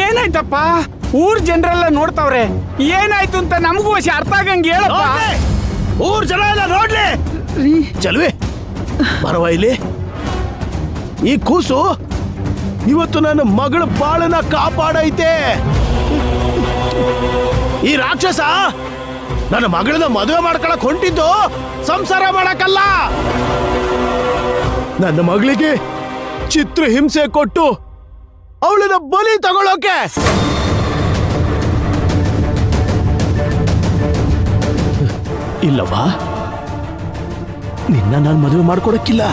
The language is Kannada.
ಏನಾಯ್ತಪ್ಪ? ಊರ್ ಜನರೆಲ್ಲ ನೋಡ್ತಾವ್ರೆ, ಏನಾಯ್ತು ಅಂತ ನಮಗೂ ಅರ್ಥ ಆಗಂಗೆ ಹೇಳಪ್ಪ. ಊರ್ ಜನ ಎಲ್ಲ ನೋಡ್ಲಿ. ಚಲ್ವಿ ಬರವ ಇಲ್ಲಿ. ಈ ಕೂಸು ಇವತ್ತು ನನ್ನ ಮಗಳ ಬಾಳನ್ನ ಕಾಪಾಡೈತೆ. ಈ ರಾಕ್ಷಸ ನನ್ನ ಮಗಳನ್ನ ಮದುವೆ ಮಾಡ್ಕೊಳಕ್ ಹೊಂಟಿದ್ದು ಸಂಸಾರ ಮಾಡಕ್ಕಲ್ಲ, ನನ್ನ ಮಗಳಿಗೆ ಚಿತ್ರ ಹಿಂಸೆ ಕೊಟ್ಟು ಅವಳನ್ನ ಬಲಿ ತಗೊಳ್ಳೋಕೆ. ಇಲ್ಲವಾ, ನಿನ್ನ ನಾನು ಮದುವೆ ಮಾಡ್ಕೊಡಕ್ಕಿಲ್ಲ.